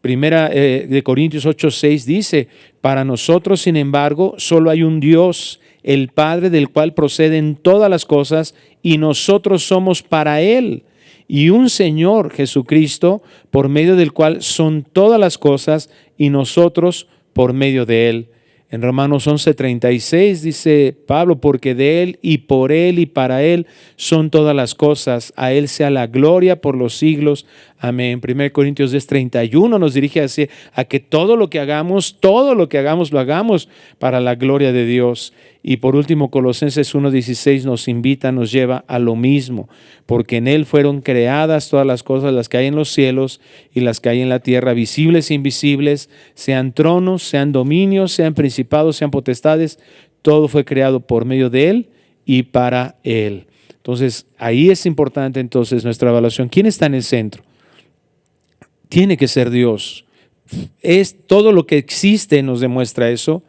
Primera de Corintios 8:6 dice, para nosotros, sin embargo, solo hay un Dios, el Padre, del cual proceden todas las cosas, y nosotros somos para Él. Y un Señor, Jesucristo, por medio del cual son todas las cosas, y nosotros por medio de Él. En Romanos 11:36 dice Pablo, porque de Él y por Él y para Él son todas las cosas. A Él sea la gloria por los siglos. Amén. 1 Corintios 10:31 nos dirige así, a que todo lo que hagamos, lo hagamos para la gloria de Dios. Y por último, Colosenses 1:16 nos invita, nos lleva a lo mismo, porque en Él fueron creadas todas las cosas, las que hay en los cielos y las que hay en la tierra, visibles e invisibles, sean tronos, sean dominios, sean principados, sean potestades, todo fue creado por medio de Él y para Él. Entonces, ahí es importante entonces nuestra evaluación. ¿Quién está en el centro? Tiene que ser Dios. Todo lo que existe nos demuestra eso,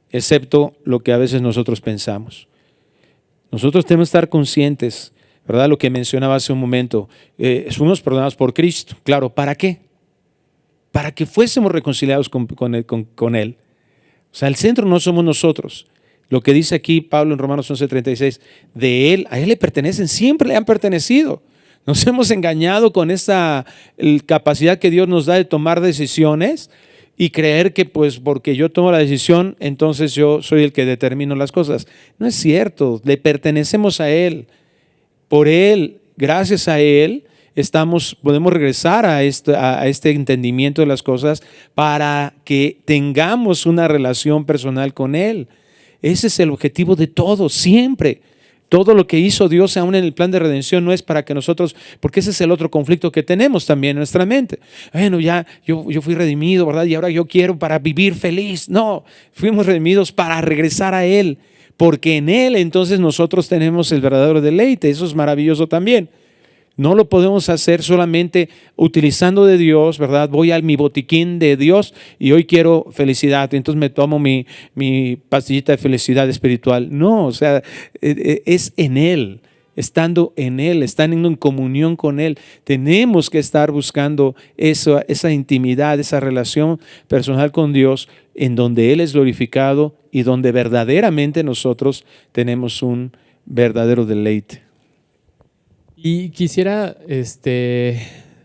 excepto lo que a veces nosotros pensamos. Nosotros tenemos que estar conscientes, ¿verdad? Lo que mencionaba hace un momento, fuimos perdonados por Cristo. Claro, ¿para qué? Para que fuésemos reconciliados con Él. O sea, el centro no somos nosotros. Lo que dice aquí Pablo en Romanos 11:36, de Él, a Él le pertenecen, siempre le han pertenecido. Nos hemos engañado con esa capacidad que Dios nos da de tomar decisiones y creer que pues porque yo tomo la decisión, entonces yo soy el que determino las cosas. No es cierto, le pertenecemos a Él. Por Él, gracias a Él, podemos regresar a este entendimiento de las cosas para que tengamos una relación personal con Él. Ese es el objetivo de todo, siempre. Todo lo que hizo Dios aún en el plan de redención no es para que nosotros, porque ese es el otro conflicto que tenemos también en nuestra mente. Bueno, ya yo fui redimido, ¿verdad? Y ahora yo quiero para vivir feliz. No, fuimos redimidos para regresar a Él, porque en Él entonces nosotros tenemos el verdadero deleite. Eso es maravilloso también. No lo podemos hacer solamente utilizando de Dios, ¿verdad? Voy a mi botiquín de Dios y hoy quiero felicidad, entonces me tomo mi pastillita de felicidad espiritual. No, o sea, es en Él, estando en comunión con Él. Tenemos que estar buscando esa intimidad, esa relación personal con Dios, en donde Él es glorificado y donde verdaderamente nosotros tenemos un verdadero deleite. Y quisiera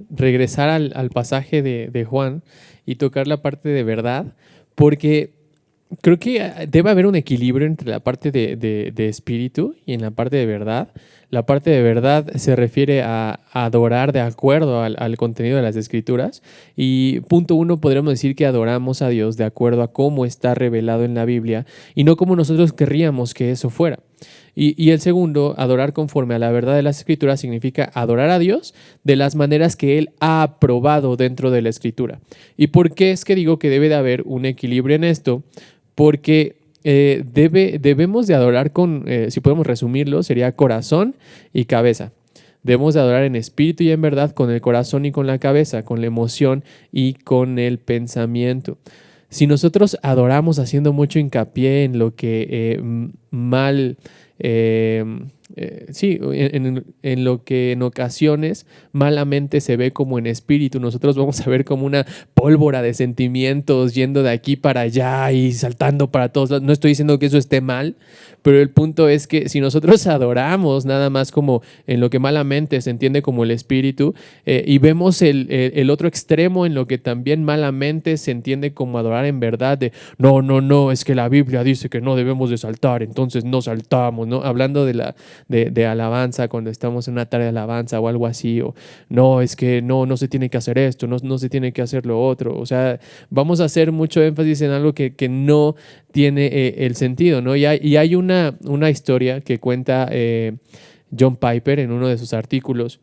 regresar al pasaje de Juan y tocar la parte de verdad, porque creo que debe haber un equilibrio entre la parte de espíritu y en la parte de verdad. La parte de verdad se refiere a adorar de acuerdo al contenido de las Escrituras. Y punto 1, podríamos decir que adoramos a Dios de acuerdo a cómo está revelado en la Biblia y no como nosotros querríamos que eso fuera. Y el segundo, adorar conforme a la verdad de las Escrituras, significa adorar a Dios de las maneras que Él ha aprobado dentro de la Escritura. ¿Y por qué es que digo que debe de haber un equilibrio en esto? Porque debemos de adorar si podemos resumirlo, sería corazón y cabeza. Debemos de adorar en espíritu y en verdad con el corazón y con la cabeza, con la emoción y con el pensamiento. Si nosotros adoramos haciendo mucho hincapié en lo que en lo que en ocasiones malamente se ve como en espíritu, nosotros vamos a ver como una pólvora de sentimientos yendo de aquí para allá y saltando para todos lados. No estoy diciendo que eso esté mal, pero el punto es que si nosotros adoramos nada más como en lo que malamente se entiende como el espíritu y vemos el otro extremo en lo que también malamente se entiende como adorar en verdad, de no, es que la Biblia dice que no debemos de saltar, entonces no saltamos, ¿no? Hablando de de alabanza, cuando estamos en una tarde de alabanza o algo así, o no, es que no se tiene que hacer esto, no se tiene que hacer lo otro. O sea, vamos a hacer mucho énfasis en algo que no tiene el sentido, ¿no? Y hay una historia que cuenta John Piper en uno de sus artículos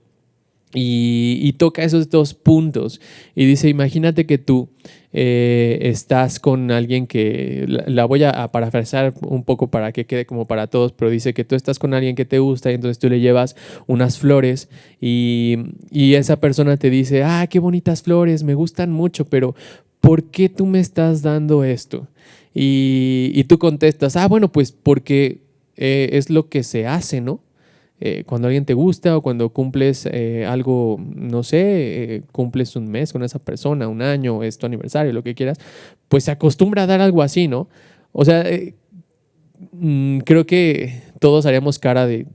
y toca esos dos puntos y dice, imagínate que tú estás con alguien que, la voy a parafrasear un poco para que quede como para todos, pero dice que tú estás con alguien que te gusta y entonces tú le llevas unas flores y esa persona te dice, qué bonitas flores, me gustan mucho, pero ¿por qué tú me estás dando esto? Y tú contestas, bueno, pues porque es lo que se hace, ¿no? Cuando alguien te gusta o cuando cumples algo, no sé, cumples un mes con esa persona, un año, es tu aniversario, lo que quieras, pues se acostumbra a dar algo así, ¿no? O sea, creo que todos haríamos cara de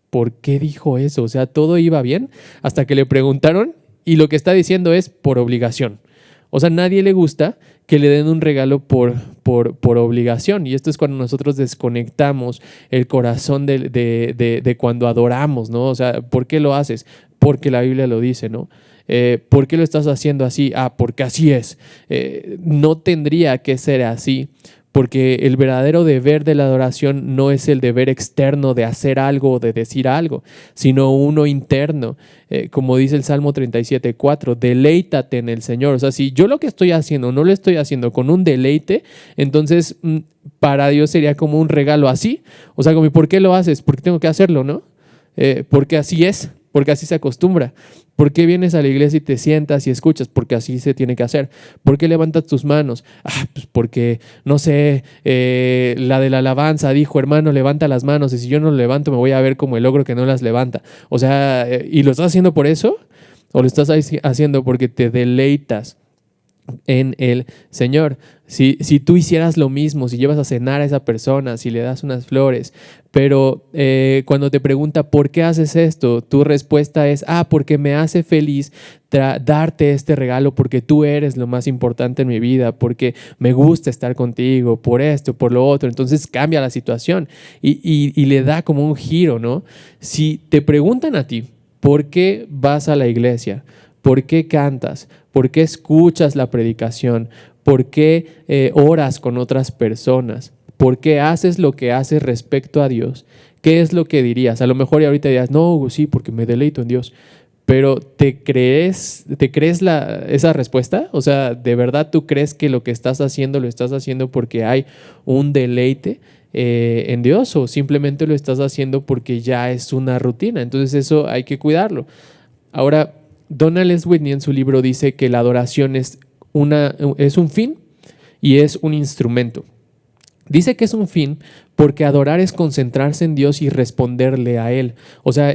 ¿por qué dijo eso? O sea, todo iba bien hasta que le preguntaron y lo que está diciendo es por obligación. O sea, a nadie le gusta que le den un regalo por obligación. Y esto es cuando nosotros desconectamos el corazón de cuando adoramos, ¿no? O sea, ¿por qué lo haces? Porque la Biblia lo dice, ¿no? ¿Por qué lo estás haciendo así? Porque así es. No tendría que ser así. Porque el verdadero deber de la adoración no es el deber externo de hacer algo o de decir algo, sino uno interno. Como dice el Salmo 37:4, deleítate en el Señor. O sea, si yo lo que estoy haciendo no lo estoy haciendo con un deleite, entonces para Dios sería como un regalo así. O sea, como, ¿por qué lo haces? Porque tengo que hacerlo, ¿no? Porque así es, porque así se acostumbra. ¿Por qué vienes a la iglesia y te sientas y escuchas? Porque así se tiene que hacer. ¿Por qué levantas tus manos? Pues porque, no sé, la de la alabanza dijo, hermano, levanta las manos, y si yo no lo levanto me voy a ver como el ogro que no las levanta. O sea, ¿y lo estás haciendo por eso? ¿O lo estás haciendo porque te deleitas en el Señor? Si tú hicieras lo mismo, si llevas a cenar a esa persona, si le das unas flores, pero cuando te pregunta ¿por qué haces esto? Tu respuesta es porque me hace feliz darte este regalo, porque tú eres lo más importante en mi vida, porque me gusta estar contigo, por esto, por lo otro. Entonces cambia la situación y le da como un giro, ¿no? Si te preguntan a ti ¿por qué vas a la iglesia? ¿Por qué cantas? ¿Por qué escuchas la predicación? ¿Por qué oras con otras personas? ¿Por qué haces lo que haces respecto a Dios? ¿Qué es lo que dirías? A lo mejor y ahorita dirías, no, Hugo, sí, porque me deleito en Dios. Pero ¿te crees esa respuesta? O sea, ¿de verdad tú crees que lo que estás haciendo lo estás haciendo porque hay un deleite en Dios? ¿O simplemente lo estás haciendo porque ya es una rutina? Entonces eso hay que cuidarlo. Ahora, Donald S. Whitney en su libro dice que la adoración es un fin y es un instrumento. Dice que es un fin porque adorar es concentrarse en Dios y responderle a Él. O sea,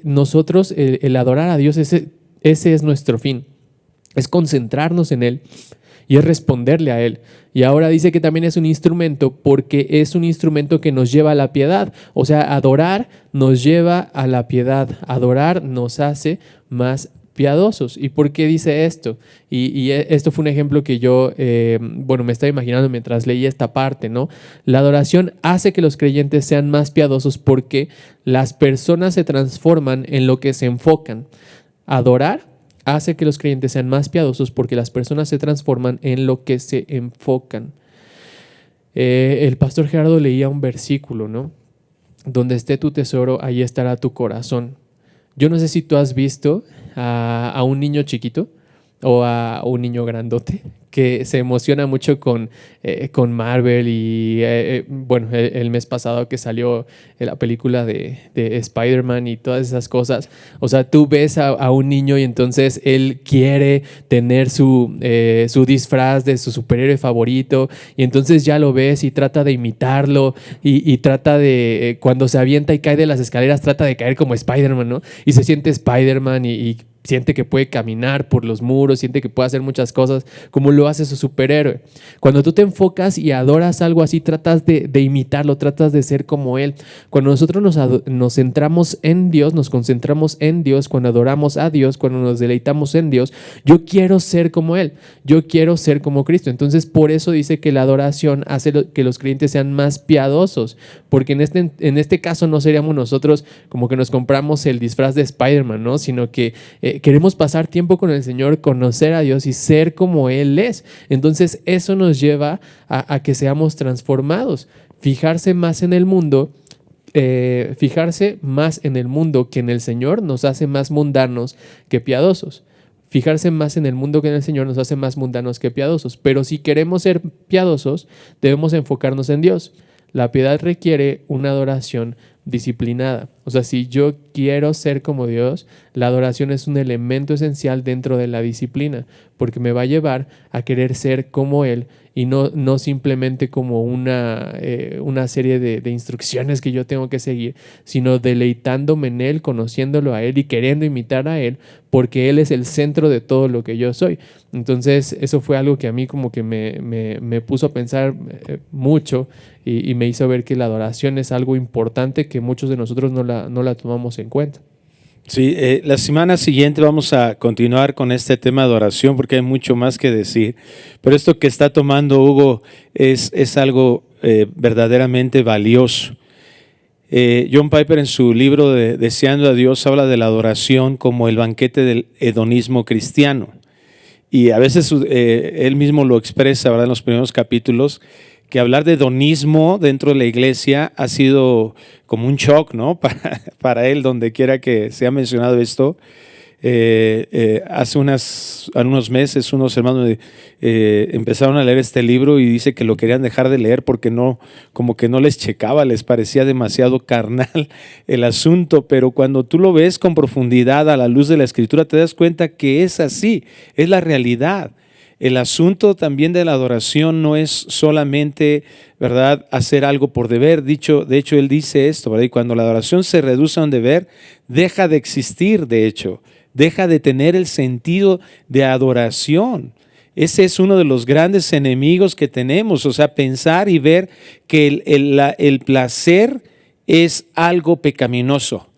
nosotros, el adorar a Dios, ese es nuestro fin. Es concentrarnos en Él y es responderle a Él. Y ahora dice que también es un instrumento porque es un instrumento que nos lleva a la piedad. O sea, adorar nos lleva a la piedad. Adorar nos hace más piadosos. ¿Y por qué dice esto? Y esto fue un ejemplo que yo, me estaba imaginando mientras leía esta parte, ¿no? La adoración hace que los creyentes sean más piadosos porque las personas se transforman en lo que se enfocan. Adorar hace que los creyentes sean más piadosos porque las personas se transforman en lo que se enfocan. El pastor Gerardo leía un versículo, ¿no? Donde esté tu tesoro, ahí estará tu corazón. Yo no sé si tú has visto a un niño chiquito o a un niño grandote que se emociona mucho con Marvel y el mes pasado que salió la película de Spider-Man y todas esas cosas. O sea, tú ves a un niño y entonces él quiere tener su disfraz de su superhéroe favorito y entonces ya lo ves y trata de imitarlo y trata de, cuando se avienta y cae de las escaleras, trata de caer como Spider-Man, ¿no? Y se siente Spider-Man y siente que puede caminar por los muros, siente que puede hacer muchas cosas, como lo hace su superhéroe. Cuando tú te enfocas y adoras algo así, tratas de imitarlo, tratas de ser como Él. Cuando nosotros nos centramos en Dios, nos concentramos en Dios, cuando adoramos a Dios, cuando nos deleitamos en Dios, yo quiero ser como Él, yo quiero ser como Cristo. Entonces, por eso dice que la adoración hace que los creyentes sean más piadosos, porque en este caso no seríamos nosotros como que nos compramos el disfraz de Spider-Man, ¿no? Sino que queremos pasar tiempo con el Señor, conocer a Dios y ser como Él es. Entonces eso nos lleva a que seamos transformados. Fijarse más en el mundo que en el Señor nos hace más mundanos que piadosos. Fijarse más en el mundo que en el Señor nos hace más mundanos que piadosos. Pero si queremos ser piadosos, debemos enfocarnos en Dios. La piedad requiere una adoración disciplinada. O sea, si yo quiero ser como Dios, la adoración es un elemento esencial dentro de la disciplina, porque me va a llevar a querer ser como Él y no simplemente como una serie de instrucciones que yo tengo que seguir, sino deleitándome en Él, conociéndolo a Él y queriendo imitar a Él, porque Él es el centro de todo lo que yo soy. Entonces, eso fue algo que a mí como que me puso a pensar mucho y me hizo ver que la adoración es algo importante que muchos de nosotros no la tomamos en cuenta. Sí, la semana siguiente vamos a continuar con este tema de adoración porque hay mucho más que decir. Pero esto que está tomando Hugo es algo verdaderamente valioso. John Piper en su libro de Deseando a Dios habla de la adoración como el banquete del hedonismo cristiano. Y a veces él mismo lo expresa, ¿verdad?, en los primeros capítulos, que hablar de hedonismo dentro de la iglesia ha sido como un shock, ¿no? Para él, donde quiera que se ha mencionado esto. Hace unos meses unos hermanos empezaron a leer este libro y dice que lo querían dejar de leer porque como que no les checaba, les parecía demasiado carnal el asunto, pero cuando tú lo ves con profundidad a la luz de la Escritura te das cuenta que es así, es la realidad. El asunto también de la adoración no es solamente, ¿verdad?, hacer algo por deber. De hecho, él dice esto, ¿verdad? Y cuando la adoración se reduce a un deber, deja de existir, de hecho. Deja de tener el sentido de adoración. Ese es uno de los grandes enemigos que tenemos, o sea, pensar y ver que el placer es algo pecaminoso.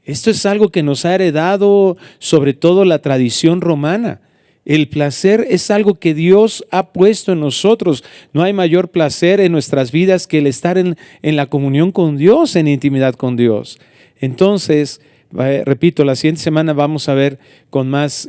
Esto es algo que nos ha heredado sobre todo la tradición romana. El placer es algo que Dios ha puesto en nosotros. No hay mayor placer en nuestras vidas que el estar en la comunión con Dios, en intimidad con Dios. Entonces, repito, la siguiente semana vamos a ver con más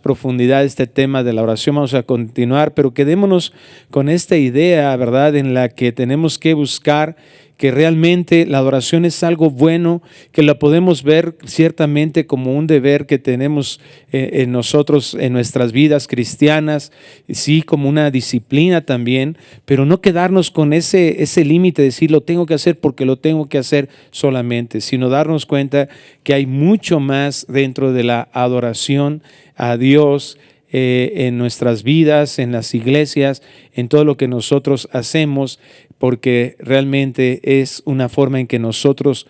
profundidad este tema de la oración. Vamos a continuar, pero quedémonos con esta idea, ¿verdad?, en la que tenemos que buscar que realmente la adoración es algo bueno, que la podemos ver ciertamente como un deber que tenemos en nosotros, en nuestras vidas cristianas, sí, como una disciplina también, pero no quedarnos con ese límite de decir lo tengo que hacer porque lo tengo que hacer solamente, sino darnos cuenta que hay mucho más dentro de la adoración a Dios, en nuestras vidas, en las iglesias, en todo lo que nosotros hacemos, porque realmente es una forma en que nosotros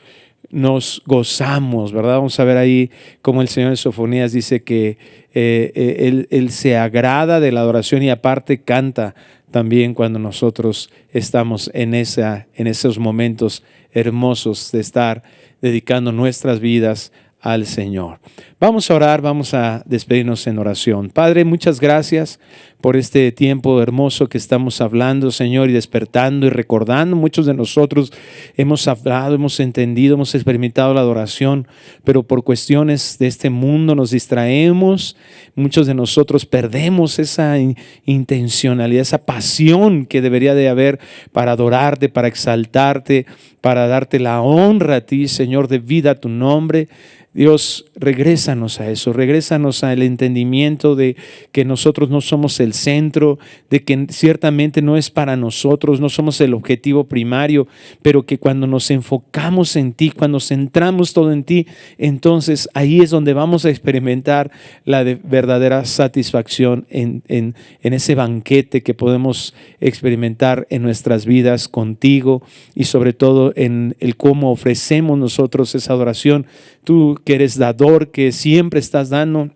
nos gozamos, ¿verdad? Vamos a ver ahí cómo el Señor en Sofonías dice que él se agrada de la adoración y aparte canta también cuando nosotros estamos en esos momentos hermosos de estar dedicando nuestras vidas al Señor. Vamos a orar, vamos a despedirnos en oración. Padre, muchas gracias por este tiempo hermoso que estamos hablando, Señor, y despertando y recordando. Muchos de nosotros hemos hablado, hemos entendido, hemos experimentado la adoración, pero por cuestiones de este mundo nos distraemos. Muchos de nosotros perdemos esa intencionalidad, esa pasión que debería de haber para adorarte, para exaltarte, para darte la honra a ti, Señor, de vida a tu nombre. Dios, regrésanos a eso, regrésanos al entendimiento de que nosotros no somos el centro, de que ciertamente no es para nosotros, no somos el objetivo primario, pero que cuando nos enfocamos en ti, cuando centramos todo en ti, entonces ahí es donde vamos a experimentar la verdadera satisfacción en ese banquete que podemos experimentar en nuestras vidas contigo y sobre todo en el cómo ofrecemos nosotros esa adoración. Tú que eres dador, que siempre estás dando.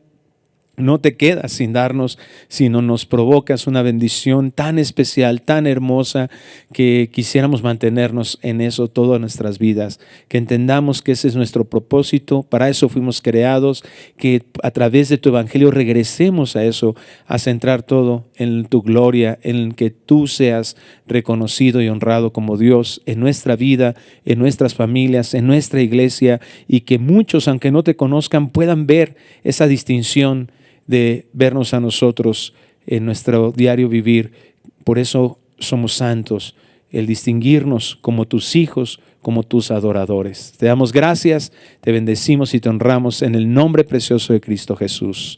No te quedas sin darnos, sino nos provocas una bendición tan especial, tan hermosa, que quisiéramos mantenernos en eso todas nuestras vidas, que entendamos que ese es nuestro propósito, para eso fuimos creados, que a través de tu evangelio regresemos a eso, a centrar todo en tu gloria, en que tú seas reconocido y honrado como Dios en nuestra vida, en nuestras familias, en nuestra iglesia, y que muchos, aunque no te conozcan, puedan ver esa distinción de vernos a nosotros en nuestro diario vivir. Por eso somos santos, el distinguirnos como tus hijos, como tus adoradores. Te damos gracias, te bendecimos y te honramos en el nombre precioso de Cristo Jesús.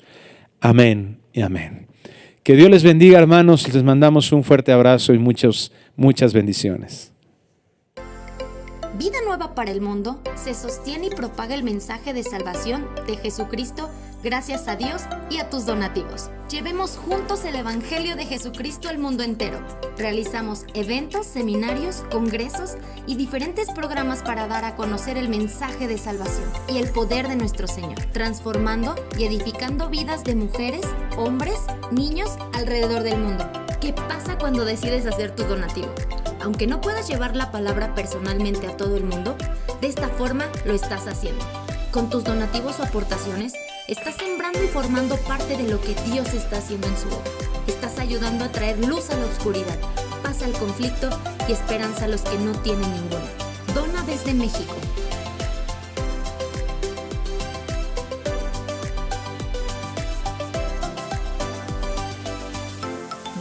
Amén y amén. Que Dios les bendiga, hermanos. Les mandamos un fuerte abrazo y muchas bendiciones. Vida Nueva para el Mundo se sostiene y propaga el mensaje de salvación de Jesucristo gracias a Dios y a tus donativos. Llevemos juntos el Evangelio de Jesucristo al mundo entero. Realizamos eventos, seminarios, congresos y diferentes programas para dar a conocer el mensaje de salvación y el poder de nuestro Señor, transformando y edificando vidas de mujeres, hombres, niños alrededor del mundo. ¿Qué pasa cuando decides hacer tu donativo? Aunque no puedas llevar la palabra personalmente a todo el mundo, de esta forma lo estás haciendo. Con tus donativos o aportaciones, estás sembrando y formando parte de lo que Dios está haciendo en su obra. Estás ayudando a traer luz a la oscuridad, paz al conflicto y esperanza a los que no tienen ninguna. Dona desde México.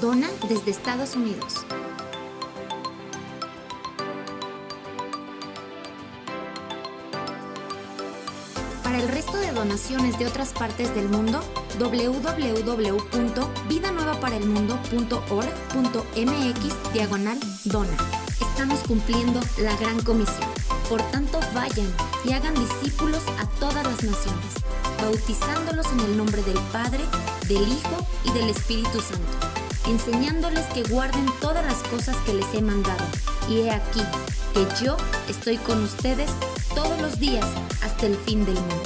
Dona desde Estados Unidos. Para el resto de donaciones de otras partes del mundo, www.vidanuevaparaelmundo.org.mx/dona. Estamos cumpliendo la gran comisión. Por tanto, vayan y hagan discípulos a todas las naciones, bautizándolos en el nombre del Padre, del Hijo y del Espíritu Santo, enseñándoles que guarden todas las cosas que les he mandado. Y he aquí que yo estoy con ustedes todos los días hasta el fin del mundo.